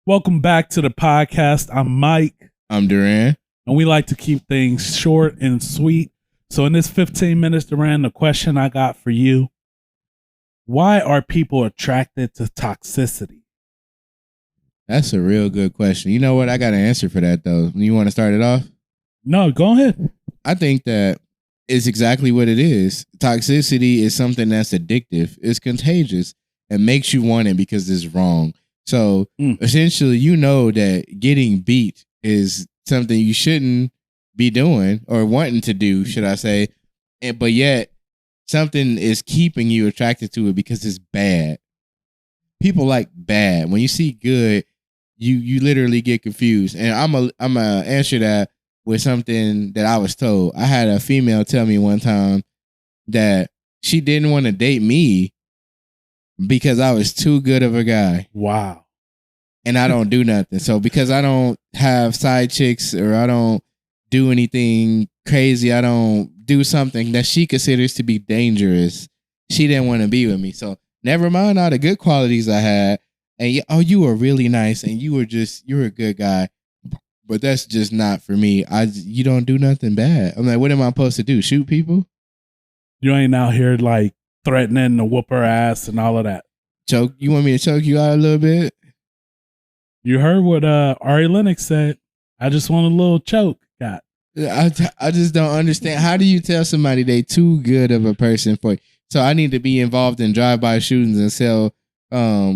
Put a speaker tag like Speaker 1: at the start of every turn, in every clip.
Speaker 1: Welcome back to the podcast. I'm Mike,
Speaker 2: I'm Duran.
Speaker 1: and we like to keep things short and sweet. So, in this 15 minutes, Duran, the question I got for you: why are people attracted to toxicity?
Speaker 2: That's a real good question. You know what? I got an answer for that, though. You want to start it off?
Speaker 1: No, go ahead.
Speaker 2: I think that it's exactly what it is. Toxicity is something that's addictive. It's contagious. It makes you want it because it's wrong. So essentially, you know that getting beat is something you shouldn't be doing or wanting to do, should I say. But yet, something is keeping you attracted to it because it's bad. People like bad. When you see good, you literally get confused. And I'm a answer that with something that I was told. I had a female tell me one time that she didn't want to date me because I was too good of a guy.
Speaker 1: Wow.
Speaker 2: And I don't do nothing. So because I don't have side chicks or I don't do anything crazy, I don't do something that she considers to be dangerous, she didn't want to be with me. So never mind all the good qualities I had. And you were really nice and you're a good guy. But that's just not for me. You don't do nothing bad. I'm like, what am I supposed to do? Shoot people?
Speaker 1: You ain't out here like threatening to whoop her ass and all of that.
Speaker 2: Choke? You want me to choke you out a little bit?
Speaker 1: You heard what Ari Lennox said. I just want a little choke. God.
Speaker 2: I just don't understand. How do you tell somebody they too good of a person for you? So I need to be involved in drive-by shootings and sell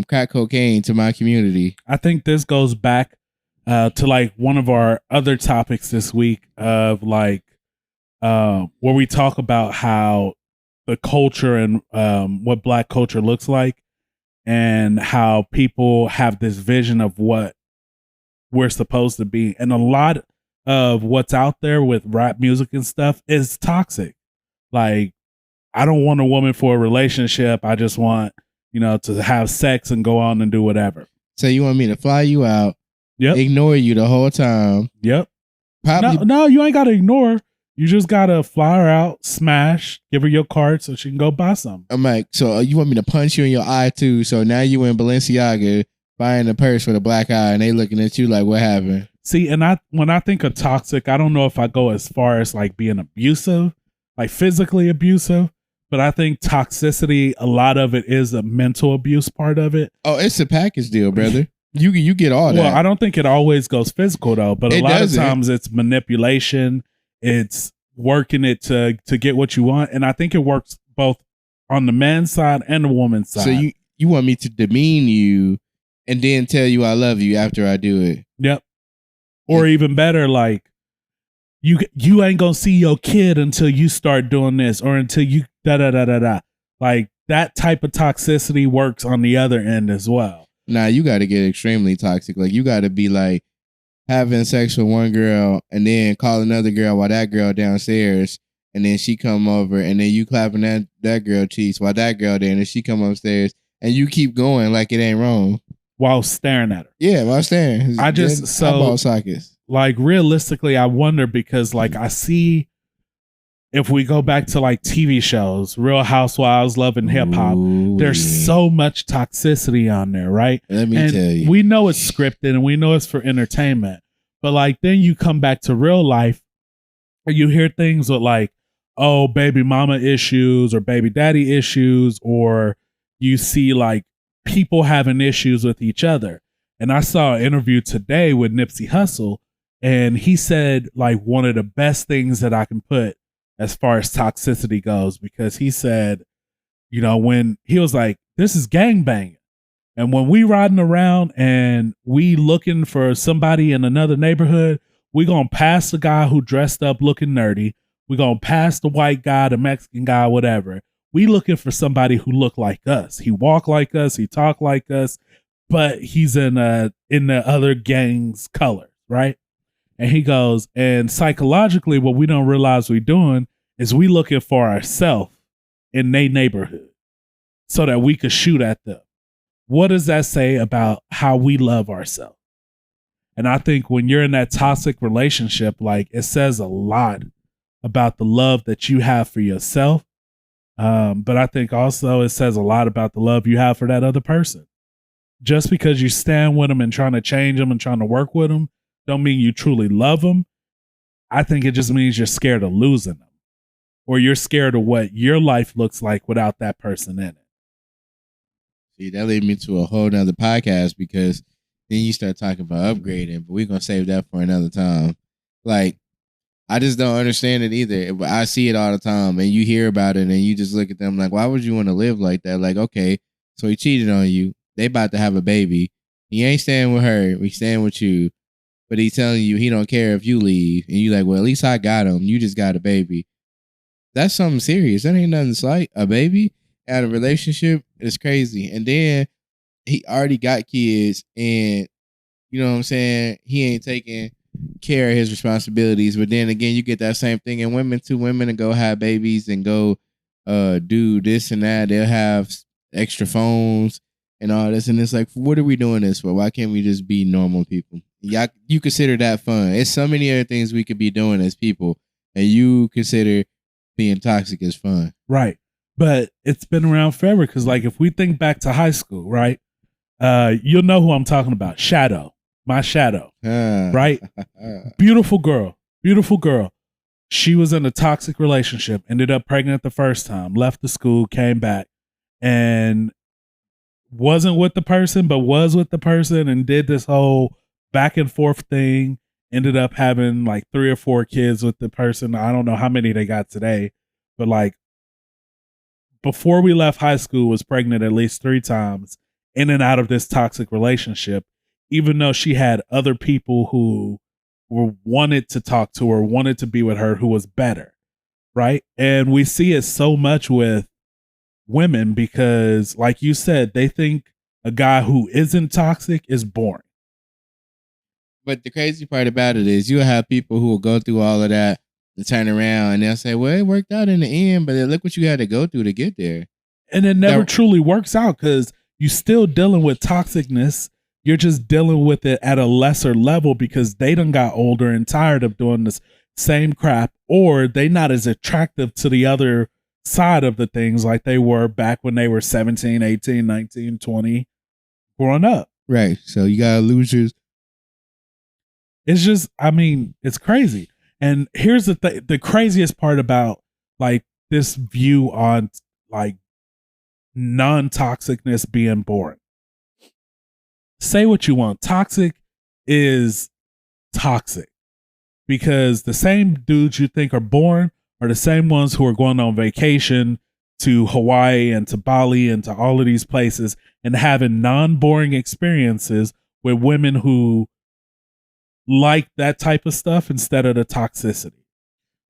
Speaker 2: crack cocaine to my community.
Speaker 1: I think this goes back to like one of our other topics this week of like where we talk about how the culture and what Black culture looks like and how people have this vision of what we're supposed to be. And a lot of what's out there with rap music and stuff is toxic. Like, I don't want a woman for a relationship. I just want, to have sex and go on and do whatever.
Speaker 2: So you want me to fly you out,
Speaker 1: yep,
Speaker 2: ignore you the whole time?
Speaker 1: Yep.
Speaker 2: Probably.
Speaker 1: No, you ain't got to ignore. You just got to fly her out, smash, give her your card so she can go buy something.
Speaker 2: I'm like, so you want me to punch you in your eye too? So now you in Balenciaga buying a purse with a black eye and they looking at you like, what happened?
Speaker 1: See, and when I think of toxic, I don't know if I go as far as like being abusive, like physically abusive, but I think toxicity, a lot of it is a mental abuse part of it.
Speaker 2: Oh, it's a package deal, brother. You get all that.
Speaker 1: Well, I don't think it always goes physical though, but a lot of times it's manipulation. It's working it to get what you want. And I think it works both on the man's side and the woman's side.
Speaker 2: So you want me to demean you and then tell you I love you after I do it.
Speaker 1: Yep. Or even better, like you ain't gonna see your kid until you start doing this or until you da. Like that type of toxicity works on the other end as well.
Speaker 2: Nah, you got to get extremely toxic. Like you got to be like having sex with one girl and then call another girl while that girl downstairs and then she come over and then you clapping that girl cheeks while that girl there and then she come upstairs and you keep going like it ain't wrong.
Speaker 1: While staring at her.
Speaker 2: Yeah, while staring.
Speaker 1: I just, so
Speaker 2: sockets.
Speaker 1: Like realistically, I wonder because like I see if we go back to like TV shows, Real Housewives, Love and Hip Hop, there's so much toxicity on there, right?
Speaker 2: Let me tell you.
Speaker 1: We know it's scripted and we know it's for entertainment. But like then you come back to real life and you hear things with like, oh, baby mama issues or baby daddy issues, or you see like people having issues with each other. And I saw an interview today with Nipsey Hussle, and he said like one of the best things that I can put as far as toxicity goes, because he said, when he was like, this is gangbanging. And when we riding around and we looking for somebody in another neighborhood, we going to pass the guy who dressed up looking nerdy. We going to pass the white guy, the Mexican guy, whatever. We looking for somebody who look like us. He walk like us. He talk like us, but he's in the other gang's color, right? And he goes, and psychologically, what we don't realize we're doing is we looking for ourselves in their neighborhood so that we could shoot at them. What does that say about how we love ourselves? And I think when you're in that toxic relationship, like it says a lot about the love that you have for yourself. But I think also it says a lot about the love you have for that other person. just because you stand with them and trying to change them and trying to work with them, don't mean you truly love them. I think it just means you're scared of losing them, or you're scared of what your life looks like without that person in it.
Speaker 2: See, that led me to a whole nother podcast, because then you start talking about upgrading, but we're going to save that for another time. Like, I just don't understand it either. I see it all the time, and you hear about it, and you just look at them like, why would you want to live like that? Like, okay, so he cheated on you. They about to have a baby. He ain't staying with her. We staying with you. But he's telling you he don't care if you leave. And you like, well, at least I got him. You just got a baby. That's something serious. That ain't nothing slight. A baby out of a relationship is crazy. And then he already got kids, and you know what I'm saying? He ain't taking care of his responsibilities. But then again, you get that same thing in women too. Women to go have babies and go do this and that. They'll have extra phones and all this. And it's like, what are we doing this for? Why can't we just be normal people? Yeah, you consider that fun. It's so many other things we could be doing as people, and you consider being toxic as fun.
Speaker 1: Right. But it's been around forever, because like if we think back to high school, right? You'll know who I'm talking about. Shadow. My shadow. Right? Beautiful girl. Beautiful girl. She was in a toxic relationship, ended up pregnant the first time, left the school, came back, and wasn't with the person, but was with the person, and did this whole back and forth thing. Ended up having like 3 or 4 kids with the person. I don't know how many they got today, but like before we left high school was pregnant at least 3 times, in and out of this toxic relationship, even though she had other people who wanted to talk to her, wanted to be with her, who was better. Right. And we see it so much with women, because like you said, they think a guy who isn't toxic is boring.
Speaker 2: But the crazy part about it is you'll have people who will go through all of that and turn around and they'll say, well, it worked out in the end, but look what you had to go through to get there.
Speaker 1: And it never truly works out, because you're still dealing with toxicness. You're just dealing with it at a lesser level, because they done got older and tired of doing this same crap, or they not as attractive to the other side of the things like they were back when they were 17, 18, 19, 20, growing up.
Speaker 2: Right. So you got losers.
Speaker 1: It's just, I mean, it's crazy. And here's the craziest part about like this view on like non-toxicness being boring. Say what you want. Toxic is toxic, because the same dudes you think are boring are the same ones who are going on vacation to Hawaii and to Bali and to all of these places and having non-boring experiences with women who like that type of stuff instead of the toxicity.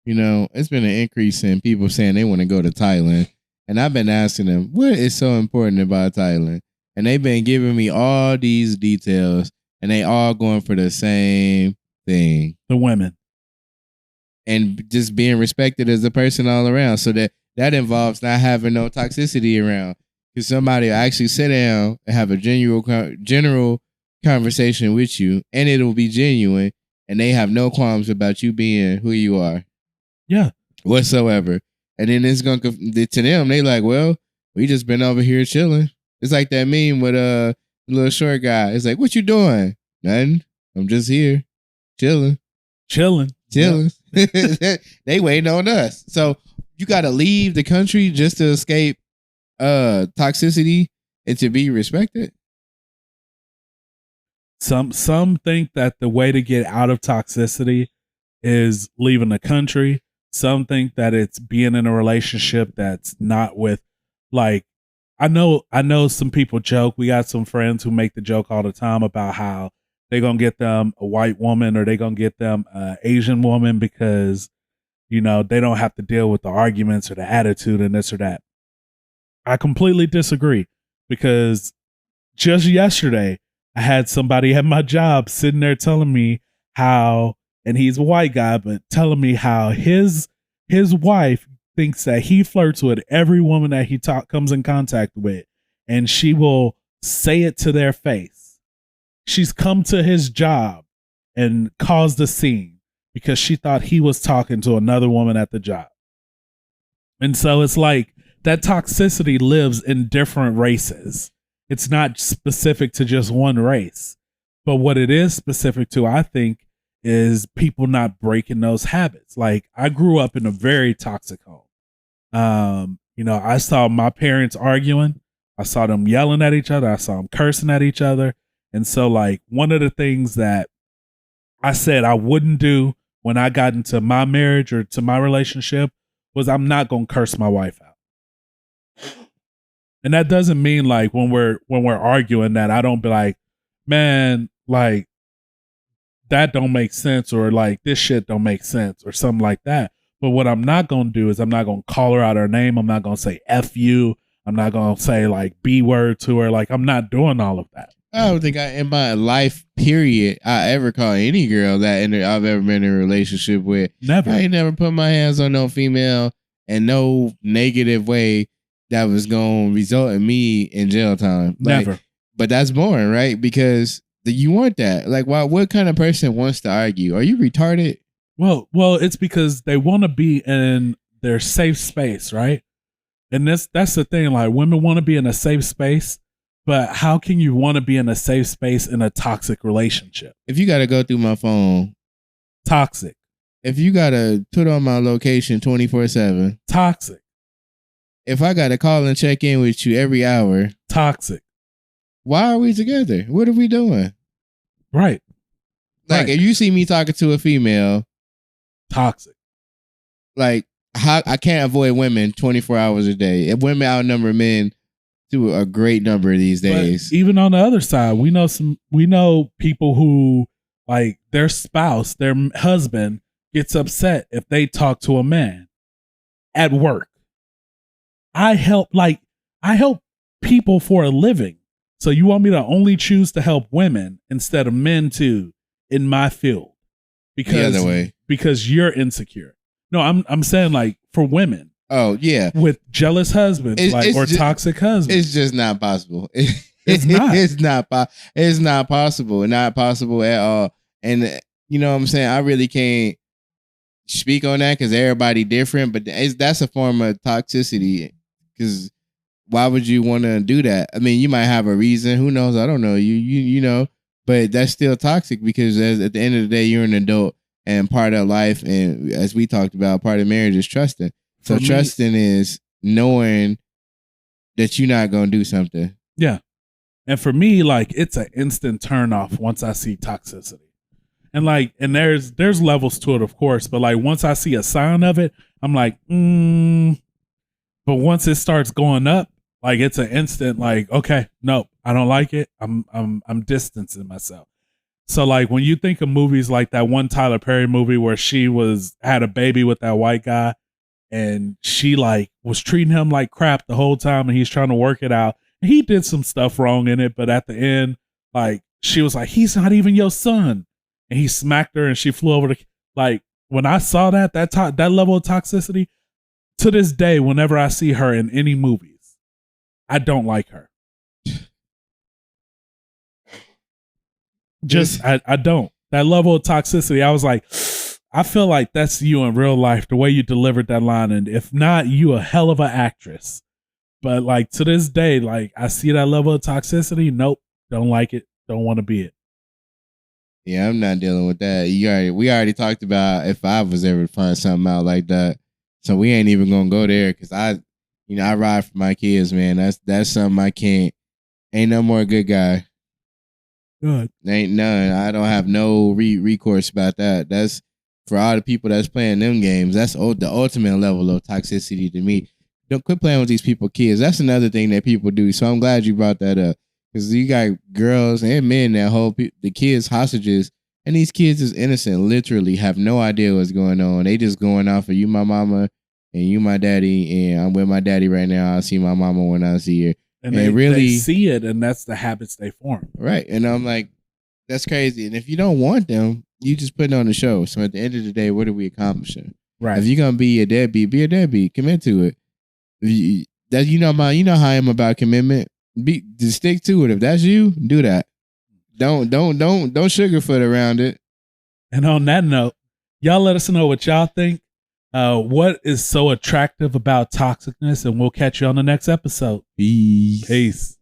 Speaker 2: You know, it's been an increase in people saying they want to go to Thailand. And I've been asking them, what is so important about Thailand? And they've been giving me all these details, and they all going for the same thing.
Speaker 1: The women.
Speaker 2: And just being respected as a person all around. So that involves not having no toxicity around. Because somebody will actually sit down and have a general conversation with you, and it'll be genuine, and they have no qualms about you being who you are.
Speaker 1: Yeah.
Speaker 2: Whatsoever. And then it's going to them, they like, well, we just been over here chilling. It's like that meme with the little short guy. It's like, what you doing? Nothing. I'm just here. Chilling. Yeah. They waiting on us. So you got to leave the country just to escape toxicity and to be respected.
Speaker 1: Some think that the way to get out of toxicity is leaving the country. Some think that it's being in a relationship that's not with, like, I know some people joke. We got some friends who make the joke all the time about how they're going to get them a white woman or they're going to get them an Asian woman because, you know, they don't have to deal with the arguments or the attitude and this or that. I completely disagree, because just yesterday I had somebody at my job sitting there telling me how, and he's a white guy, but telling me how his wife thinks that he flirts with every woman that he comes in contact with, and she will say it to their face. She's come to his job and caused a scene because she thought he was talking to another woman at the job. And so it's like that toxicity lives in different races. it's not specific to just one race. But what it is specific to, I think, is people not breaking those habits. Like, I grew up in a very toxic home. I saw my parents arguing. I saw them yelling at each other. I saw them cursing at each other. And so, like, one of the things that I said I wouldn't do when I got into my marriage or to my relationship was I'm not going to curse my wife out. And that doesn't mean like when we're arguing that I don't be like, man, like that don't make sense, or like this shit don't make sense or something like that. But what I'm not going to do is I'm not going to call her out her name. I'm not going to say F you. I'm not going to say like B word to her. Like, I'm not doing all of that.
Speaker 2: I don't think in my life period I ever call any girl that I've ever been in a relationship with.
Speaker 1: Never.
Speaker 2: I ain't never put my hands on no female in no negative way that was going to result in me in jail time.
Speaker 1: Never.
Speaker 2: But that's boring, right? Because you want that. Like, what kind of person wants to argue? Are you retarded?
Speaker 1: Well, it's because they want to be in their safe space, right? And that's the thing. Like, women want to be in a safe space, but how can you want to be in a safe space in a toxic relationship?
Speaker 2: If you got to go through my phone,
Speaker 1: toxic.
Speaker 2: If you got to put on my location 24/7,
Speaker 1: toxic.
Speaker 2: If I got to call and check in with you every hour,
Speaker 1: toxic.
Speaker 2: Why are we together? What are we doing?
Speaker 1: Right.
Speaker 2: Like, if you see me talking to a female,
Speaker 1: toxic.
Speaker 2: Like, how I can't avoid women 24 hours a day. If women outnumber men to a great number these days.
Speaker 1: But even on the other side, we know people who, like, their spouse, their husband gets upset if they talk to a man at work. I help people for a living. So you want me to only choose to help women instead of men too in my field? Because
Speaker 2: the other way.
Speaker 1: Because you're insecure. No, I'm saying, like, for women.
Speaker 2: Oh yeah,
Speaker 1: with jealous husbands, or toxic husbands.
Speaker 2: It's just not possible.
Speaker 1: It's not.
Speaker 2: It's not possible. Not possible at all. And you know what I'm saying? I really can't speak on that because everybody different. But that's a form of toxicity. Because why would you want to do that? I mean, you might have a reason. Who knows? I don't know. You know. But that's still toxic because at the end of the day, you're an adult. And part of life, and as we talked about, part of marriage is trusting. So trusting is knowing that you're not going to do something.
Speaker 1: Yeah. And for me, like, it's an instant turn off once I see toxicity. And like, and there's levels to it, of course. But like, once I see a sign of it, I'm like, But once it starts going up, like, it's an instant, like, okay, no, I don't like it. I'm distancing myself. So like, when you think of movies like that one Tyler Perry movie where she had a baby with that white guy and she like was treating him like crap the whole time and he's trying to work it out. And he did some stuff wrong in it, but at the end, like, she was like, he's not even your son. And he smacked her and she flew over like, when I saw that level of toxicity, to this day, whenever I see her in any movies, I don't like her. I don't. That level of toxicity, I was like, I feel like that's you in real life, the way you delivered that line. And if not, you a hell of an actress. But like, to this day, like, I see that level of toxicity. Nope. Don't like it. Don't want to be it.
Speaker 2: Yeah, I'm not dealing with that. We already talked about if I was ever to find something out like that. So we ain't even gonna go there because I ride for my kids, man. That's something I can't. Ain't no more good guy.
Speaker 1: Good.
Speaker 2: Ain't none. I don't have no recourse about that. That's for all the people that's playing them games. That's the ultimate level of toxicity to me. Don't quit playing with these people, kids. That's another thing that people do. So I'm glad you brought that up because you got girls and men that hold the kids hostages, and these kids is innocent. Literally have no idea what's going on. They just going off of you, my mama, and you, my daddy, and I'm with my daddy right now. I'll see my mama when I see her.
Speaker 1: And they see it, and that's the habits they form.
Speaker 2: Right. And I'm like, that's crazy. And if you don't want them, you just put it on the show. So at the end of the day, what are we accomplishing?
Speaker 1: Right.
Speaker 2: If you're going to be a deadbeat, be a deadbeat. Commit to it. You know how I am about commitment. Just stick to it. If that's you, do that. Don't sugarfoot around it.
Speaker 1: And on that note, y'all let us know what y'all think. What is so attractive about toxicness, and we'll catch you on the next episode.
Speaker 2: Peace.
Speaker 1: Peace.